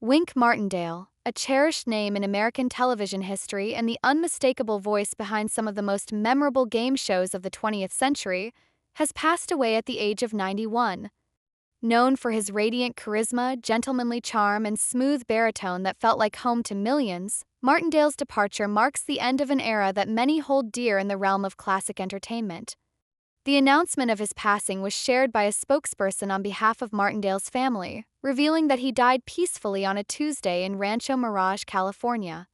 Wink Martindale, a cherished name in American television history and the unmistakable voice behind some of the most memorable game shows of the 20th century, has passed away at the age of 91. Known for his radiant charisma, gentlemanly charm, and smooth baritone that felt like home to millions, Martindale's departure marks the end of an era that many hold dear in the realm of classic entertainment. The announcement of his passing was shared by a spokesperson on behalf of Martindale's family, revealing that he died peacefully on a Tuesday in Rancho Mirage, California.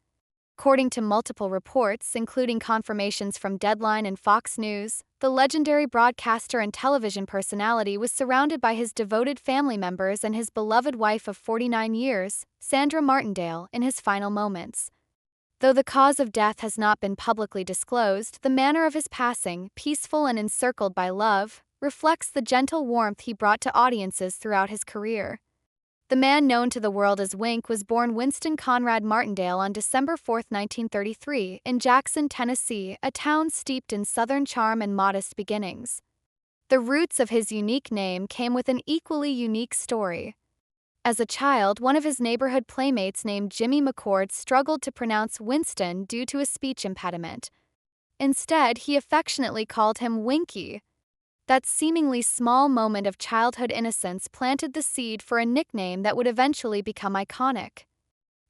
According to multiple reports, including confirmations from Deadline and Fox News, the legendary broadcaster and television personality was surrounded by his devoted family members and his beloved wife of 49 years, Sandra Martindale, in his final moments. Though the cause of death has not been publicly disclosed, the manner of his passing, peaceful and encircled by love, reflects the gentle warmth he brought to audiences throughout his career. The man known to the world as Wink was born Winston Conrad Martindale on December 4, 1933, in Jackson, Tennessee, a town steeped in Southern charm and modest beginnings. The roots of his unique name came with an equally unique story. As a child, one of his neighborhood playmates named Jimmy McCord struggled to pronounce Winston due to a speech impediment. Instead, he affectionately called him Winky. That seemingly small moment of childhood innocence planted the seed for a nickname that would eventually become iconic.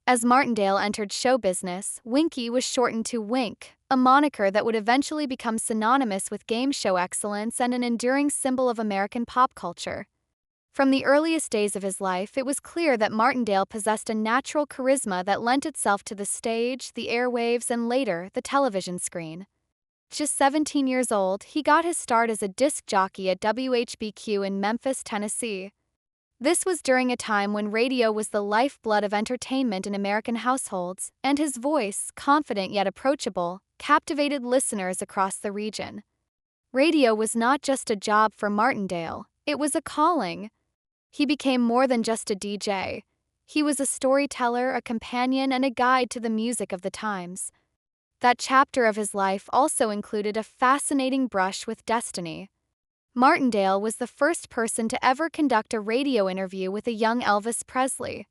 As Martindale entered show business, Winky was shortened to Wink, a moniker that would eventually become synonymous with game show excellence and an enduring symbol of American pop culture. From the earliest days of his life, it was clear that Martindale possessed a natural charisma that lent itself to the stage, the airwaves, and later, the television screen. Just 17 years old, he got his start as a disc jockey at WHBQ in Memphis, Tennessee. This was during a time when radio was the lifeblood of entertainment in American households, and his voice, confident yet approachable, captivated listeners across the region. Radio was not just a job for Martindale, it was a calling. He became more than just a DJ. He was a storyteller, a companion, and a guide to the music of the times. That chapter of his life also included a fascinating brush with destiny. Martindale was the first person to ever conduct a radio interview with a young Elvis Presley.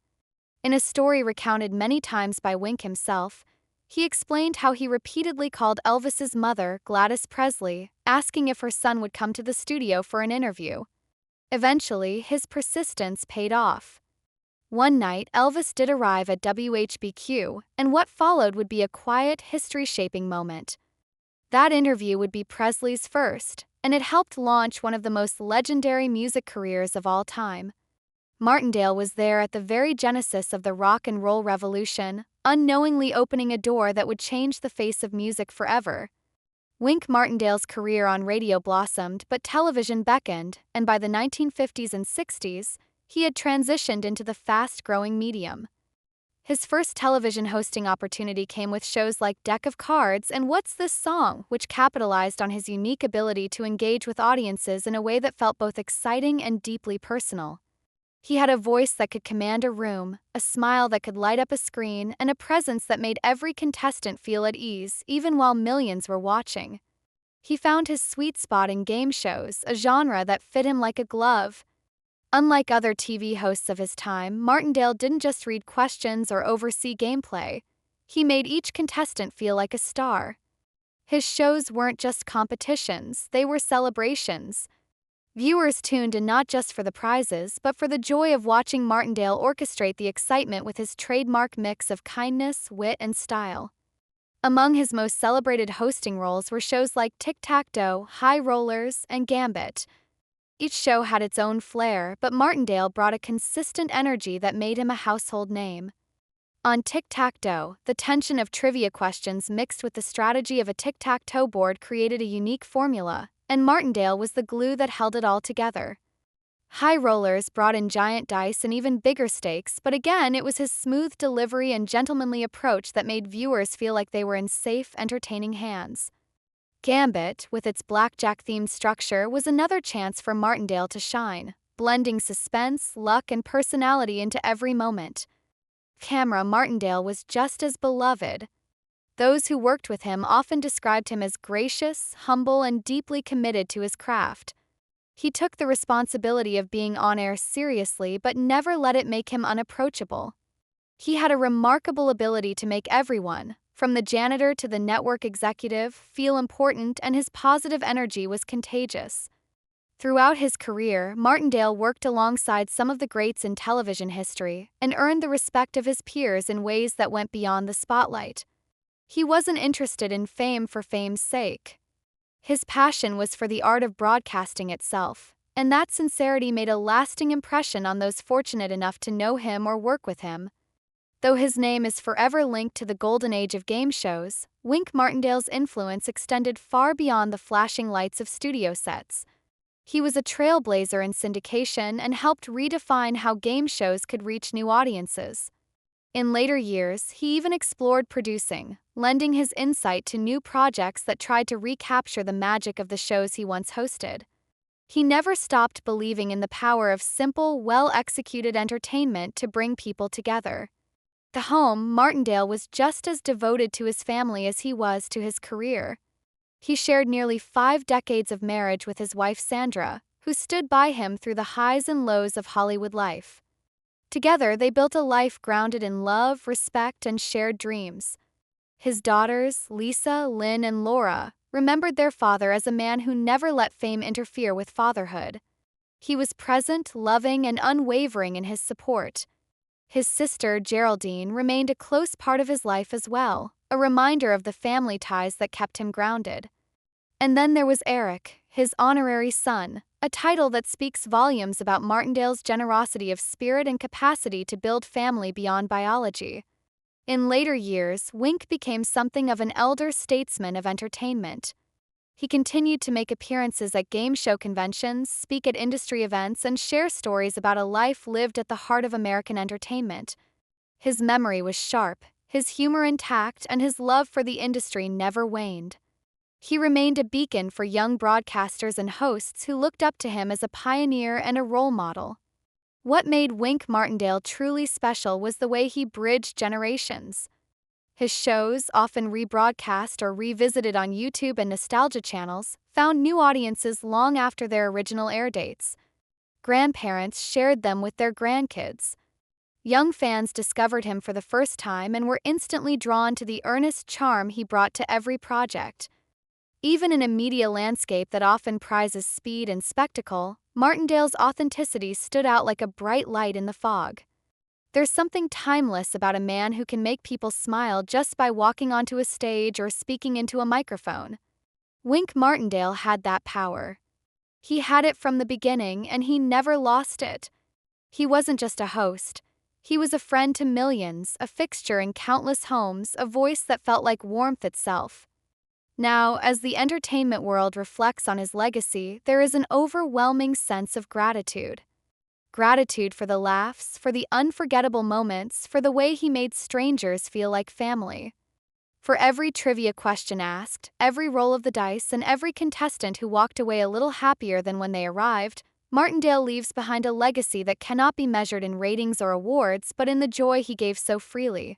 In a story recounted many times by Wink himself, he explained how he repeatedly called Elvis's mother, Gladys Presley, asking if her son would come to the studio for an interview. Eventually, his persistence paid off. One night, Elvis did arrive at WHBQ, and what followed would be a quiet, history-shaping moment. That interview would be Presley's first, and it helped launch one of the most legendary music careers of all time. Martindale was there at the very genesis of the rock and roll revolution, unknowingly opening a door that would change the face of music forever. Wink Martindale's career on radio blossomed, but television beckoned, and by the 1950s and 60s, he had transitioned into the fast-growing medium. His first television hosting opportunity came with shows like Deck of Cards and What's This Song, which capitalized on his unique ability to engage with audiences in a way that felt both exciting and deeply personal. He had a voice that could command a room, a smile that could light up a screen, and a presence that made every contestant feel at ease, even while millions were watching. He found his sweet spot in game shows, a genre that fit him like a glove. Unlike other TV hosts of his time, Martindale didn't just read questions or oversee gameplay. He made each contestant feel like a star. His shows weren't just competitions, they were celebrations. Viewers tuned in not just for the prizes, but for the joy of watching Martindale orchestrate the excitement with his trademark mix of kindness, wit, and style. Among his most celebrated hosting roles were shows like Tic-Tac-Dough, High Rollers, and Gambit. Each show had its own flair, but Martindale brought a consistent energy that made him a household name. On Tic-Tac-Dough, the tension of trivia questions mixed with the strategy of a tic-tac-toe board created a unique formula, and Martindale was the glue that held it all together. High Rollers brought in giant dice and even bigger stakes, but again, it was his smooth delivery and gentlemanly approach that made viewers feel like they were in safe, entertaining hands. Gambit, with its blackjack-themed structure, was another chance for Martindale to shine, blending suspense, luck, and personality into every moment. Camera Martindale was just as beloved. Those who worked with him often described him as gracious, humble, and deeply committed to his craft. He took the responsibility of being on air seriously but never let it make him unapproachable. He had a remarkable ability to make everyone, from the janitor to the network executive, feel important, and his positive energy was contagious. Throughout his career, Martindale worked alongside some of the greats in television history and earned the respect of his peers in ways that went beyond the spotlight. He wasn't interested in fame for fame's sake. His passion was for the art of broadcasting itself, and that sincerity made a lasting impression on those fortunate enough to know him or work with him. Though his name is forever linked to the golden age of game shows, Wink Martindale's influence extended far beyond the flashing lights of studio sets. He was a trailblazer in syndication and helped redefine how game shows could reach new audiences. In later years, he even explored producing, lending his insight to new projects that tried to recapture the magic of the shows he once hosted. He never stopped believing in the power of simple, well-executed entertainment to bring people together. At home, Martindale was just as devoted to his family as he was to his career. He shared nearly 5 decades of marriage with his wife Sandra, who stood by him through the highs and lows of Hollywood life. Together, they built a life grounded in love, respect, and shared dreams. His daughters, Lisa, Lynn, and Laura, remembered their father as a man who never let fame interfere with fatherhood. He was present, loving, and unwavering in his support. His sister, Geraldine, remained a close part of his life as well, a reminder of the family ties that kept him grounded. And then there was Eric, his honorary son, a title that speaks volumes about Martindale's generosity of spirit and capacity to build family beyond biology. In later years, Wink became something of an elder statesman of entertainment. He continued to make appearances at game show conventions, speak at industry events, and share stories about a life lived at the heart of American entertainment. His memory was sharp, his humor intact, and his love for the industry never waned. He remained a beacon for young broadcasters and hosts who looked up to him as a pioneer and a role model. What made Wink Martindale truly special was the way he bridged generations. His shows, often rebroadcast or revisited on YouTube and nostalgia channels, found new audiences long after their original air dates. Grandparents shared them with their grandkids. Young fans discovered him for the first time and were instantly drawn to the earnest charm he brought to every project. Even in a media landscape that often prizes speed and spectacle, Martindale's authenticity stood out like a bright light in the fog. There's something timeless about a man who can make people smile just by walking onto a stage or speaking into a microphone. Wink Martindale had that power. He had it from the beginning, and he never lost it. He wasn't just a host. He was a friend to millions, a fixture in countless homes, a voice that felt like warmth itself. Now, as the entertainment world reflects on his legacy, there is an overwhelming sense of gratitude. Gratitude for the laughs, for the unforgettable moments, for the way he made strangers feel like family. For every trivia question asked, every roll of the dice, and every contestant who walked away a little happier than when they arrived, Martindale leaves behind a legacy that cannot be measured in ratings or awards, but in the joy he gave so freely.